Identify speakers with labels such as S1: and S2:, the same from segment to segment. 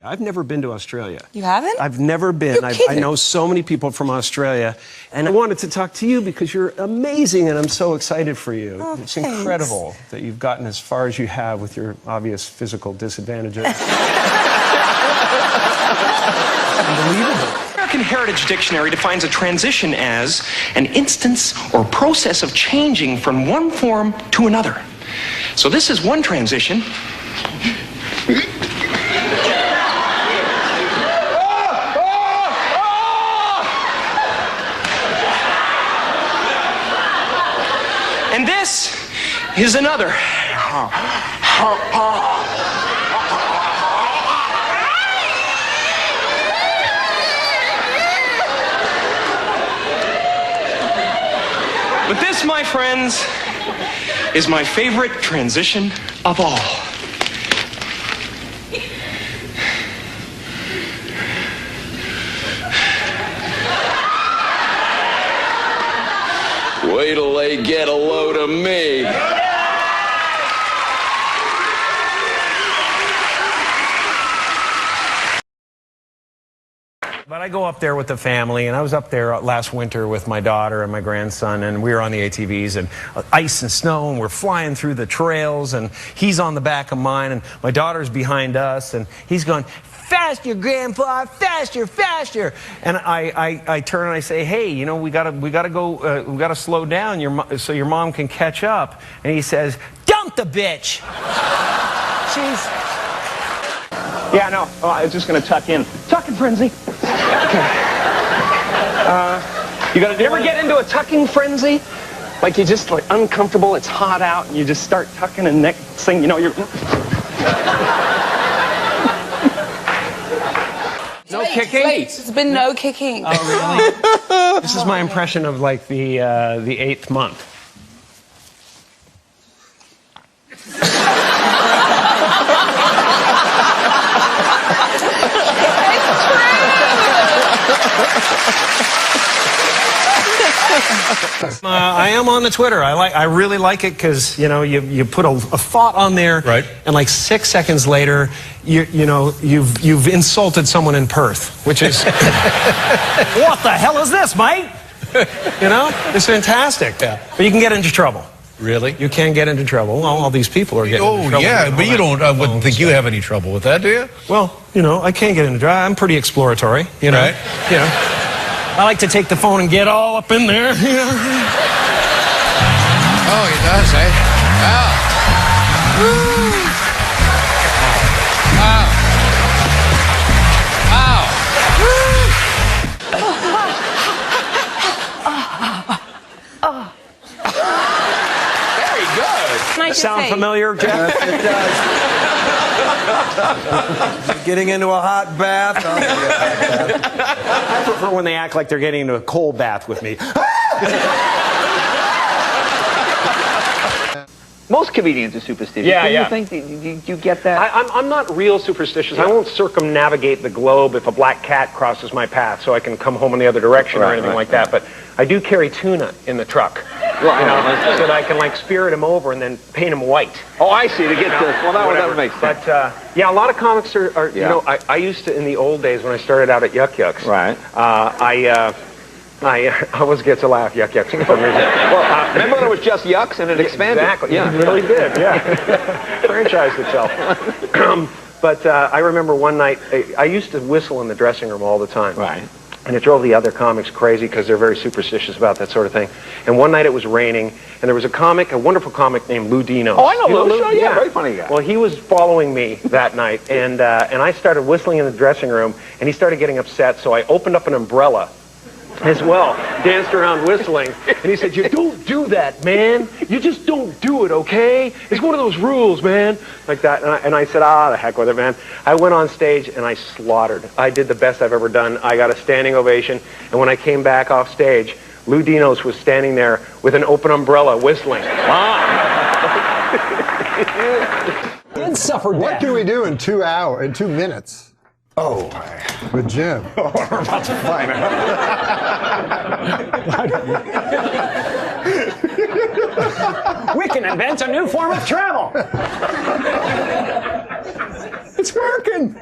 S1: I've never been to Australia.
S2: You haven't?
S1: I've never been.
S2: You're kidding.
S1: I know so many people from Australia, and I wanted to talk to you because you're amazing, and I'm so excited for you.
S2: Oh,
S1: it's
S2: thanks.
S1: incredible that you've gotten as far as you have with your obvious physical disadvantages. Unbelievable.
S3: American Heritage Dictionary defines a transition as an instance or process of changing from one form to another. So this is one transition. And this is another. But this, my friends, is my favorite transition of all.
S4: Wait till they get a load of me.
S1: But I go up there with the family, and I was up there last winter with my daughter and my grandson, and we were on the ATVs, and ice and snow, and we're flying through the trails, and he's on the back of mine, and my daughter's behind us, and he's going, "Faster, Grandpa, faster, faster!" And I turn and I say, "Hey, you know, we gotta slow down so your mom can catch up." And he says, "Dump the bitch." She's.
S3: Yeah, no, I was just going to tuck in. Tucking frenzy. Okay. You ever get into a tucking frenzy? Like you're just like uncomfortable, it's hot out, and you just start tucking, and next thing you know, you're...
S1: No kicking?
S2: There's been no kicking.
S1: Oh, really? This is my impression of like the 8th month. I am on the Twitter. I really like it because you put a thought on there,
S5: right, and like 6 seconds later, you've insulted someone in Perth, which is what the hell is this, mate? It's fantastic. Yeah. But you can get into trouble. Really? You can get into trouble. Well, all these people are getting into trouble. Oh, yeah, but you don't, I wouldn't think you have any trouble with that, do you?
S1: Well, I can get into trouble. I'm pretty exploratory,
S5: Right.
S1: I like to take the phone and get all up in there.
S4: Oh, he does, eh? Wow. Woo. Wow. Wow.
S3: Very good.
S1: Sound familiar, Jeff?
S6: It does. Getting into a hot bath.
S1: I prefer when they act like they're getting into a cold bath with me.
S7: Most comedians are superstitious.
S3: Yeah,
S7: Do
S3: yeah.
S7: you think you get that?
S3: I'm not real superstitious. I won't circumnavigate the globe if a black cat crosses my path so I can come home in the other direction or anything like that. But I do carry tuna in the truck, so that I can like spirit him over and then paint him white.
S7: Oh, I see. To get to well, that would make sense.
S3: But yeah, a lot of comics are I used to in the old days when I started out at Yuck Yucks.
S7: Right.
S3: I always get to laugh, Yuck Yucks, for some reason.
S7: Well, remember when it was just Yucks and it expanded?
S3: Exactly.
S7: Yeah.
S3: It really did. Yeah. Franchised itself. But I remember one night, I used to whistle in the dressing room all the time.
S7: Right.
S3: And it drove the other comics crazy because they're very superstitious about that sort of thing. And one night it was raining, and there was a wonderful comic named Lou Dino.
S7: Oh, I know Lou. Sure, yeah, very funny guy.
S3: Well, he was following me that night, and I started whistling in the dressing room, and he started getting upset, so I opened up an umbrella as well, danced around whistling, and he said, "You don't do that, man. You just don't do it, okay? It's one of those rules, man." Like that, and I said, "Ah, the heck with it, man." I went on stage and I slaughtered. I did the best I've ever done. I got a standing ovation, and when I came back off stage, Lou Dinos was standing there with an open umbrella whistling. Wow.
S8: What can we do in 2 minutes?
S6: Oh,
S8: with Jim.
S6: we're about to find out.
S1: We can invent a new form of travel.
S5: It's working.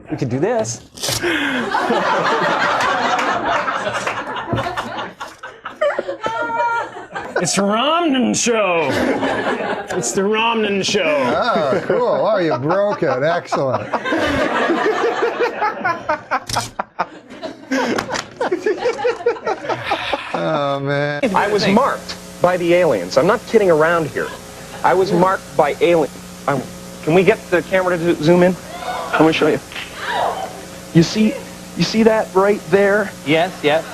S2: We could do this.
S5: It's the Romnan Show. It's the Romnan Show.
S8: Oh, cool. Oh, you broke it. Excellent. Oh, man.
S3: I was marked by the aliens. I'm not kidding around here. I was marked by aliens. Can we get the camera to zoom in? Let me show you. You see that right there?
S2: Yes, yes.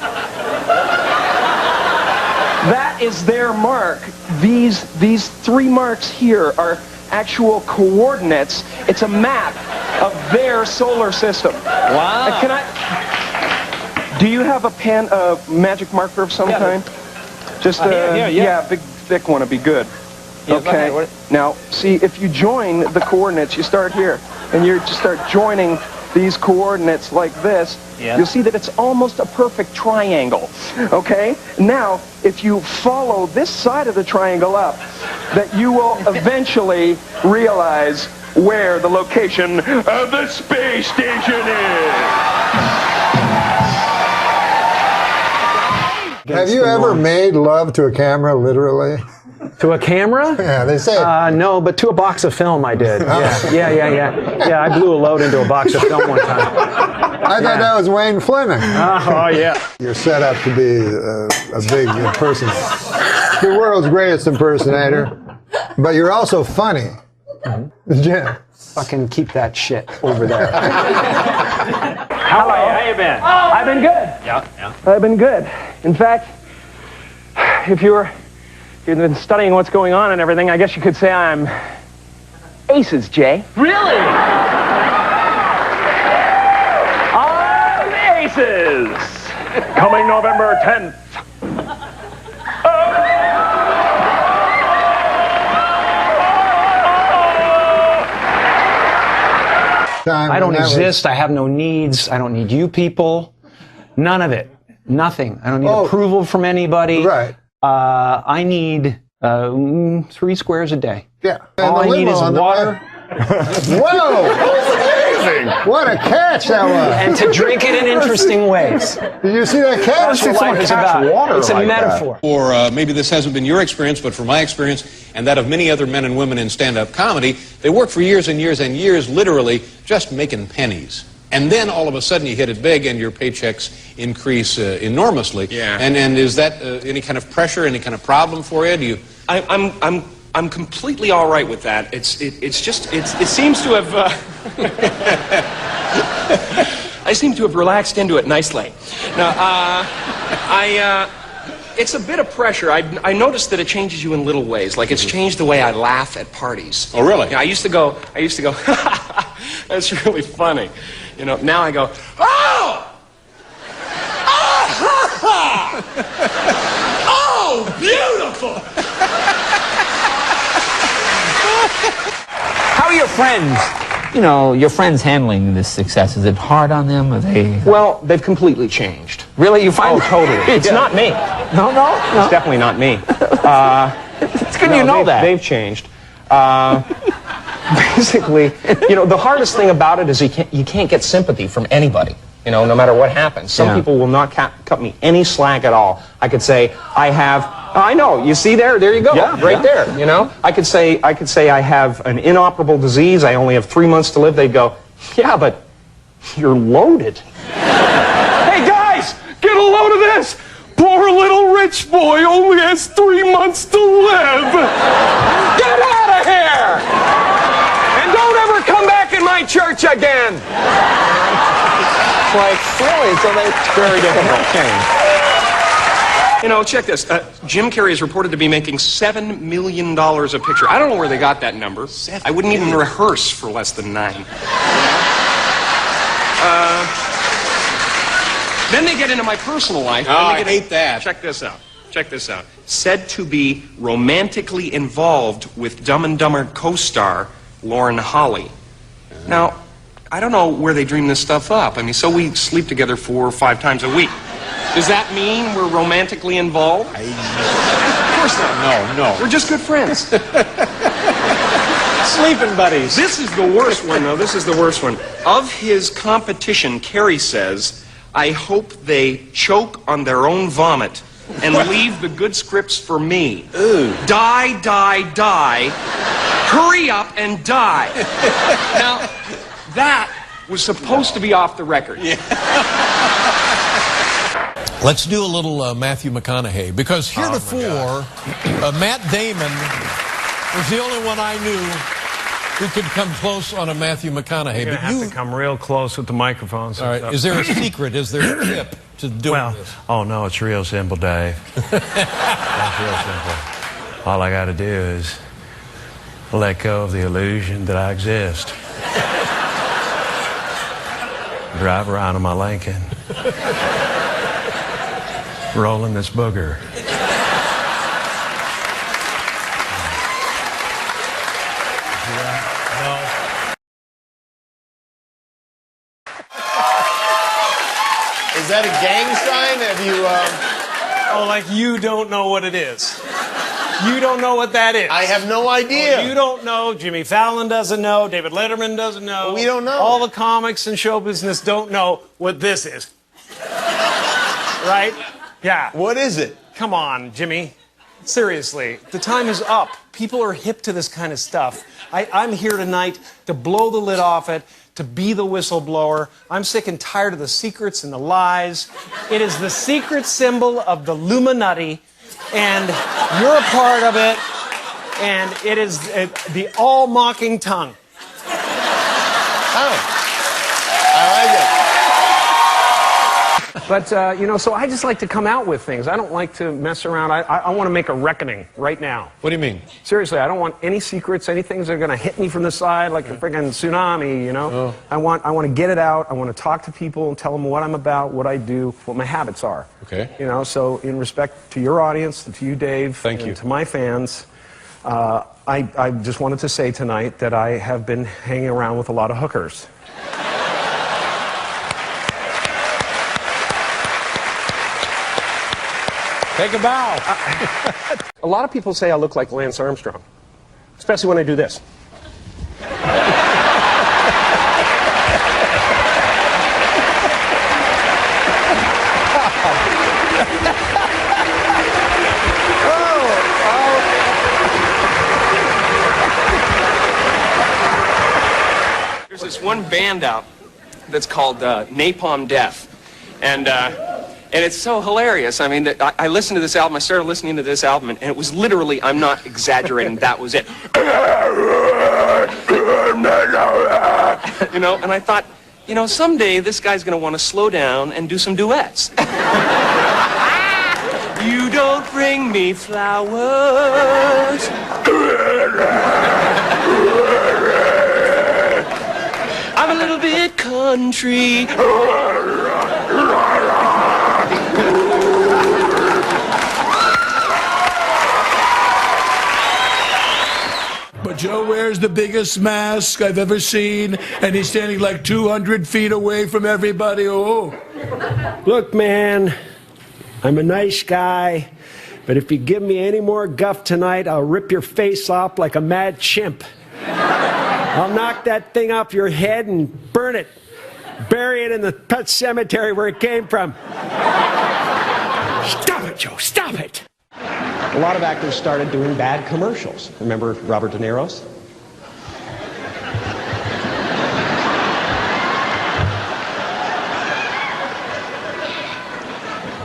S3: That is their mark. These 3 marks here are actual coordinates. It's a map of their solar system.
S2: Wow.
S3: Do you have a magic marker of some kind? Just yeah, big thick one would be good. Okay. Now, see, if you join the coordinates, you start here, and you just start joining these coordinates like this, you'll see that it's almost a perfect triangle, okay? Now, if you follow this side of the triangle up, that you will eventually realize where the location of the space station is.
S8: Have you ever made love to a camera, literally?
S5: To a camera?
S8: Yeah, they say.
S5: No, but to a box of film I did. Yeah, I blew a load into a box of film one time.
S8: I thought that was Wayne Fleming.
S5: Oh, yeah.
S8: You're set up to be a big person. The world's greatest impersonator. But you're also funny. Jim.
S5: Fucking keep that shit over there.
S2: How you been?
S3: I've been good.
S2: Yeah.
S3: I've been good. In fact, if you've been studying what's going on and everything, I guess you could say I'm aces, Jay.
S2: Really?
S3: I'm aces. Coming November 10th.
S5: I don't exist. I have no needs. I don't need you people. None of it. Nothing. I don't need approval from anybody.
S8: Right.
S5: I need 3 squares a day.
S8: Yeah.
S5: All I need is water.
S8: Whoa! Amazing! What a catch that was!
S5: And to drink it in interesting ways.
S8: Did you see that catch?
S5: That's what life is about. It's a metaphor.
S9: Or maybe this hasn't been your experience, but from my experience and that of many other men and women in stand-up comedy, they work for years and years and years, literally, just making pennies. And then all of a sudden you hit it big and your paychecks increase enormously. Yeah. And is that any kind of pressure, any kind of problem for you? Do you?
S10: I'm completely all right with that. It seems to have I seem to have relaxed into it nicely. Now, it's a bit of pressure. I noticed that it changes you in little ways. Like it's changed the way I laugh at parties.
S9: Oh, really?
S10: Yeah, I used to go, that's really funny. You know, now I go, oh! Oh, beautiful!
S2: How are your friends? You know, your friends handling this success. Is it hard on them? Are they?
S3: Well, they've completely changed.
S2: Really? You find?
S3: Oh, totally. It's not me.
S2: No.
S3: It's definitely not me.
S2: It's good you know that.
S3: They've changed. Basically, you know, the hardest thing about it is you can't get sympathy from anybody, you know, no matter what happens. Some people will not cut me any slack at all. I could say, I know, you see there you go, right there, you know. I could say I have an inoperable disease, I only have 3 months to live. They'd go, yeah, but you're loaded. Hey guys, get a load of this. Poor little rich boy only has 3 months to live. Get out of here! And don't ever come back in my church again. It's like, really? So that's very difficult.
S10: You know, check this. Jim Carrey is reported to be making $7 million a picture. I don't know where they got that number. I wouldn't even rehearse for less than 9. Then they get into my personal life.
S9: Oh, I hate that.
S10: Check this out. Check this out. Said to be romantically involved with Dumb and Dumber co-star Lauren Holly. Now, I don't know where they dream this stuff up. I mean, so we sleep together 4 or 5 times a week. Does that mean we're romantically involved? Of course not.
S9: No.
S10: We're just good friends.
S5: sleeping buddies.
S10: This is the worst one, though. This is the worst one. Of his competition, Carrey says, I hope they choke on their own vomit and leave the good scripts for me.
S4: Ooh.
S10: Die, die, die. Hurry up and die. Now, that was supposed to be off the record. Yeah.
S11: Let's do a little Matthew McConaughey, because heretofore, Matt Damon was the only one I knew who could come close on a Matthew McConaughey.
S1: You're
S11: But
S1: have to come real close with the microphones.
S11: All right. Is there a secret? Is there a tip to doing this?
S1: Oh, no, it's real simple, Dave. It's real simple. All I got to do is let go of the illusion that I exist. Drive around in my Lincoln. Rolling this booger.
S6: Is that a gang sign? Have you,
S5: Oh, like you don't know what it is. You don't know what that is.
S6: I have no idea.
S5: You don't know. Jimmy Fallon doesn't know. David Letterman doesn't know.
S6: We don't know.
S5: All the comics and show business don't know what this is. Right? Yeah.
S6: What is it?
S5: Come on, Jimmy. Seriously, the time is up. People are hip to this kind of stuff. I'm here tonight to blow the lid off it, to be the whistleblower. I'm sick and tired of the secrets and the lies. It is the secret symbol of the Illuminati, and you're a part of it, and it is the all-mocking tongue.
S6: Oh. I like it.
S3: But, so I just like to come out with things. I don't like to mess around. I want to make a reckoning right now.
S11: What do you mean?
S3: Seriously, I don't want any secrets, any things that are going to hit me from the side like a friggin' tsunami, you know?
S11: Oh.
S3: I want to get it out. I want to talk to people and tell them what I'm about, what I do, what my habits are.
S11: Okay.
S3: You know, so in respect to your audience, to you, Dave,
S11: Thank you.
S3: to my fans, I just wanted to say tonight that I have been hanging around with a lot of hookers.
S11: Take a bow.
S3: A lot of people say I look like Lance Armstrong, especially when I do this.
S10: There's this one band out that's called Napalm Death, and it's so hilarious. I mean, I listened to this album, I started listening to this album, and it was literally, I'm not exaggerating, that was it. You know, and I thought, you know, someday this guy's going to want to slow down and do some duets. You don't bring me flowers. I'm a little bit country.
S12: But Joe wears the biggest mask I've ever seen, and he's standing like 200 feet away from everybody. Oh.
S13: Look, man, I'm a nice guy, but if you give me any more guff tonight, I'll rip your face off like a mad chimp. I'll knock that thing off your head and burn it. Bury it in the pet cemetery where it came from. Stop it, Joe, stop it!
S3: A lot of actors started doing bad commercials. Remember Robert De Niro's?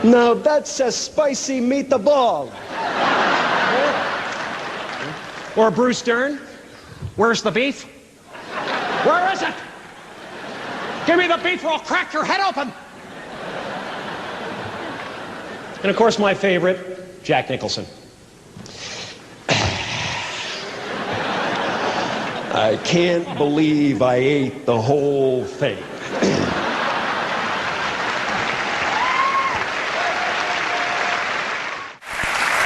S13: Now that's a spicy meatball.
S3: Or Bruce Dern? Where's the beef? Where is it? Give me the beef or I'll crack your head open! And of course my favorite, Jack Nicholson.
S13: I can't believe I ate the whole thing.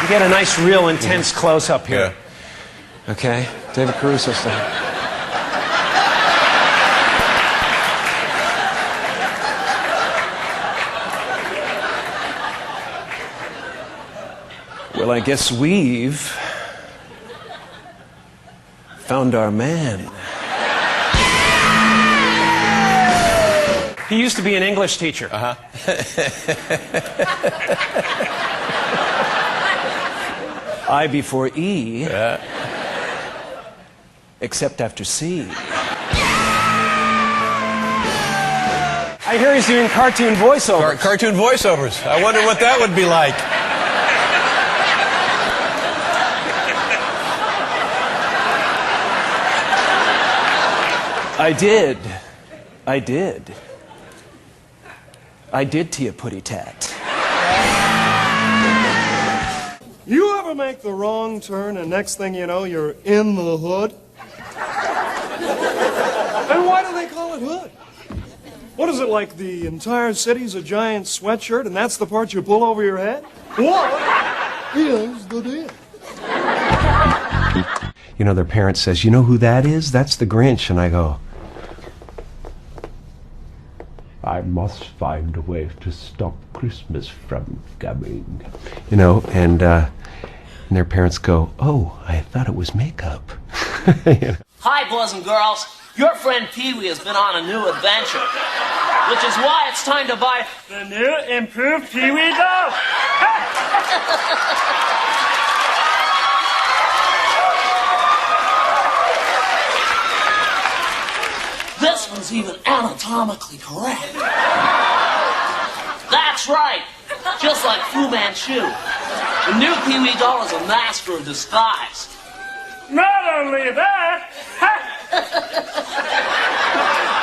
S3: You get a nice, real, intense close-up here. Yeah. Okay? David Caruso style. Well, I guess we've found
S1: found our man.
S5: He used to be an English teacher.
S1: I before E, except after C.
S5: I hear he's doing cartoon voiceovers.
S11: Cartoon voiceovers. I wonder what that would be like.
S1: I did. I did to you, putty tat.
S14: You ever make the wrong turn and next thing you know, you're in the hood? And why do they call it hood? What is it, like the entire city's a giant sweatshirt and that's the part you pull over your head? What is the deal?
S3: You know, their parent says, you know who that is? That's the Grinch. And I go, I must find a way to stop Christmas from coming. You know, and their parents go, oh, I thought it was makeup. You know?
S15: Hi, boys and girls. Your friend Pee-wee has been on a new adventure, which is why it's time to buy the new improved Pee-wee doll. This one's even anatomically correct. That's right. Just like Fu Manchu. The new Pee-wee doll is a master of disguise.
S14: Not only that,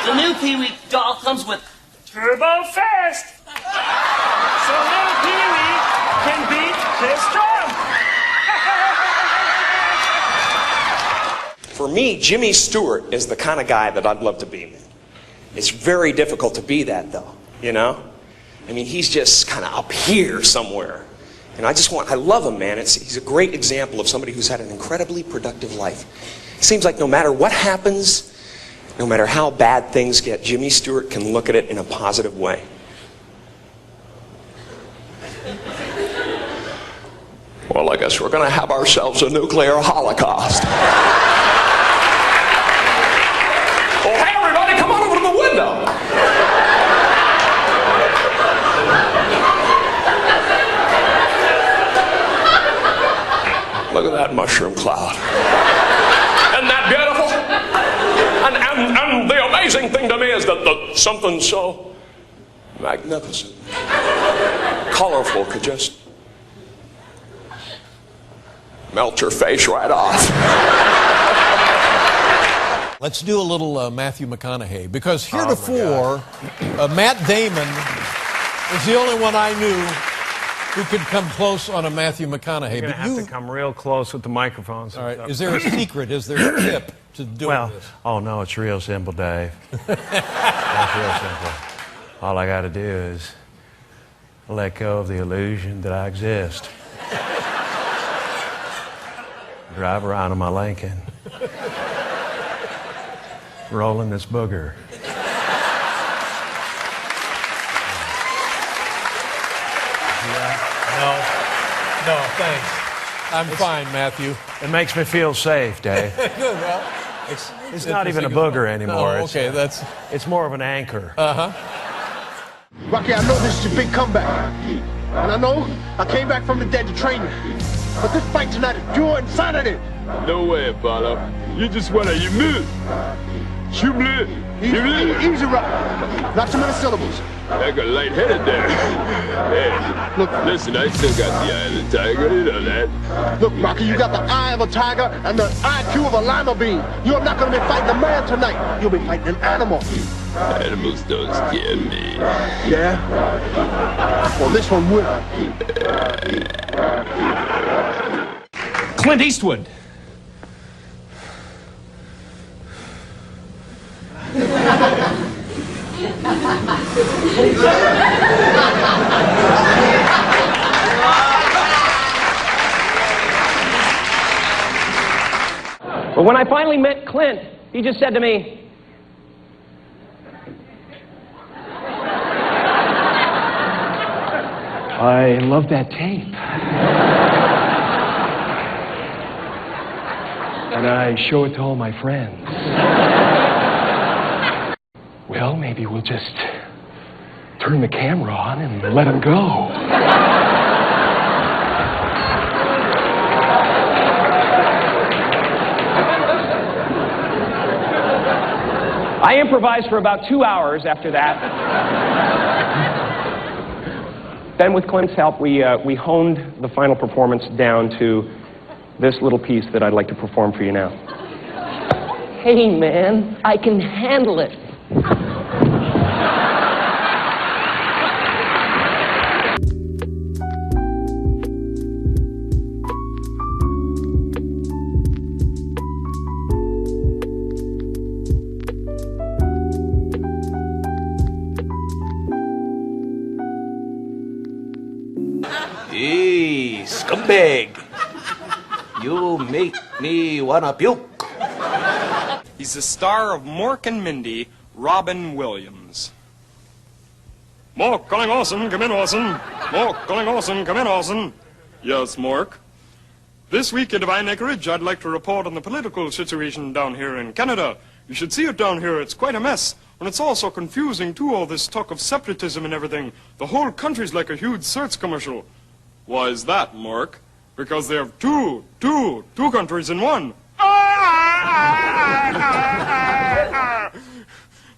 S15: the new Pee-wee doll comes with
S14: turbo fast. So little Pee-wee can beat this drum.
S10: For me, Jimmy Stewart is the kind of guy that I'd love to be. It's very difficult to be that, though, you know? I mean, he's just kind of up here somewhere. And I love him, man. He's a great example of somebody who's had an incredibly productive life. It seems like no matter what happens, no matter how bad things get, Jimmy Stewart can look at it in a positive way. Well, I guess we're going to have ourselves a nuclear holocaust. Oh, hey, everybody, come on over to the window. Look at that mushroom cloud. Isn't that beautiful? And the amazing thing to me is that something so magnificent, colorful could just melt your face right off.
S11: Let's do a little Matthew McConaughey, because heretofore, Matt Damon was the only one I knew who could come close on a Matthew McConaughey.
S5: You're going to have to come real close with the microphones.
S11: All right. Is there a secret? Is there a tip to doing this?
S1: Oh, no, it's real simple, Dave. It's real simple. All I got to do is let go of the illusion that I exist. Drive around in my Lincoln. Rolling this booger.
S11: No, thanks. I'm fine, Matthew.
S1: It makes me feel safe, Dave.
S11: Good, well.
S1: It's not even a booger anymore.
S11: No, okay,
S1: it's more of an anchor.
S16: Rocky, I know this is your big comeback. And I know I came back from the dead to train you. But this fight tonight is pure insanity.
S17: No way, Apollo. You just want to, you move.
S16: Easy, Rock. Not too many syllables.
S17: I got lightheaded there. Hey, look, listen, I still got the eye of the tiger, you know that.
S16: Look, Rocky, you got the eye of a tiger and the IQ of a lima bean. You're not going to be fighting a man tonight. You'll be fighting an animal.
S17: Animals don't scare me.
S16: Yeah? Well, this one will.
S10: Clint Eastwood.
S3: But when I finally met Clint, he just said to me, I love that tape. And
S14: and I show it to all my friends. Well, maybe we'll just turn the camera on and let them go. I improvised for about 2 hours after that. Then with Clint's help, we honed the final performance down to this little piece that I'd like to perform for you now. Hey, man, I can handle it.
S18: Hey, scumbag. You make me wanna puke.
S10: He's the star of Mork and Mindy, Robin Williams. Mork, calling Orson, come in, Orson. Mork, calling Orson, come in, Orson. Yes, Mork. This week in Divine Acreage, I'd like to report on the political situation down here in Canada. You should see it down here. It's quite a mess. And it's all so confusing, too, all this talk of separatism and everything. The whole country's like a huge search commercial. Why is that, Mark? Because they have two countries in one.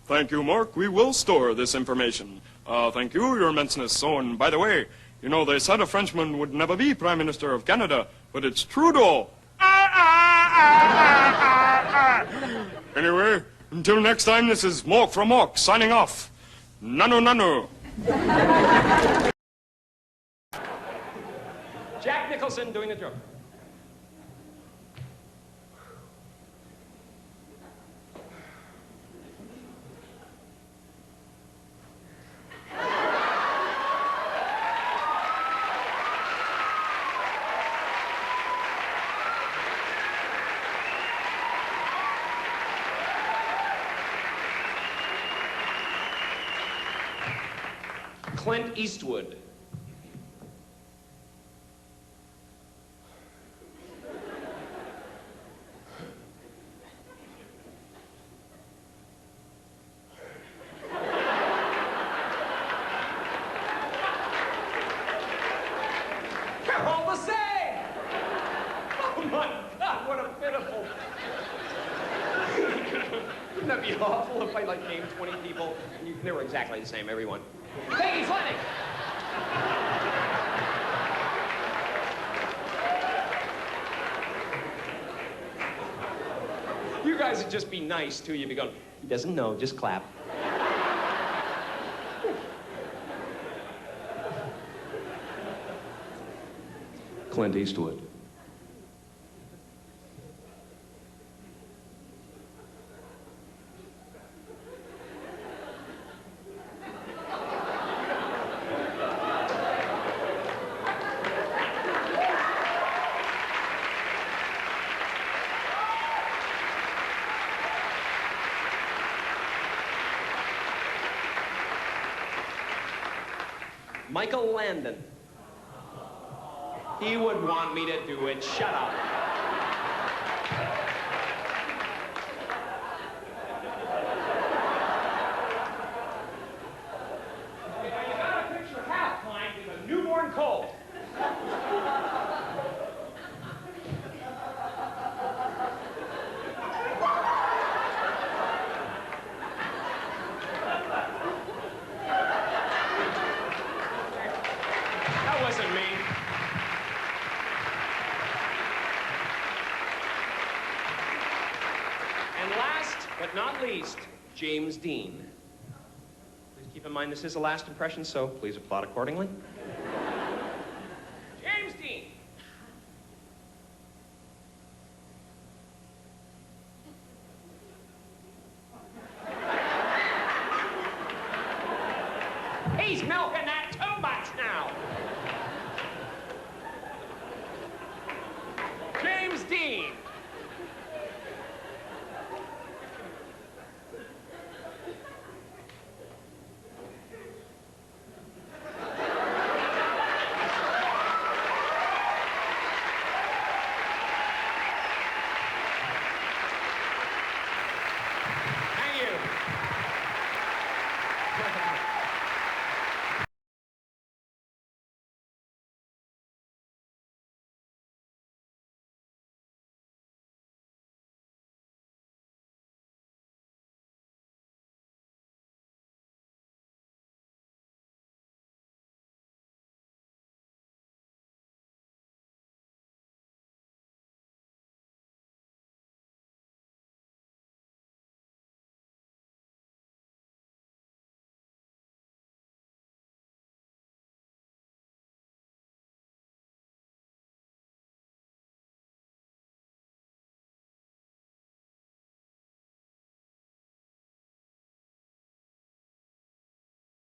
S10: Thank you, Mark. We will store this information. Thank you, Your Immenseness. Oh, and by the way, you know, they said a Frenchman would never be Prime Minister of Canada, but it's Trudeau. Anyway, until next time, this is Mork from Mork, signing off. Nanu, nanu.
S14: Jack Nicholson doing the joke. Clint Eastwood. They're all the same! Oh my God, what a pitiful... Wouldn't that be awful if I named 20 people and they were exactly the same, everyone? Peggy Fleming! You guys would just be nice, too. You'd be going, he doesn't know, just clap. Clint Eastwood. Michael Landon. He would want me to do it. Shut up. You got a picture half pint with a newborn colt. That wasn't me. And last but not least, James Dean. Please keep in mind this is a last impression, so please applaud accordingly. James Dean. He's milking that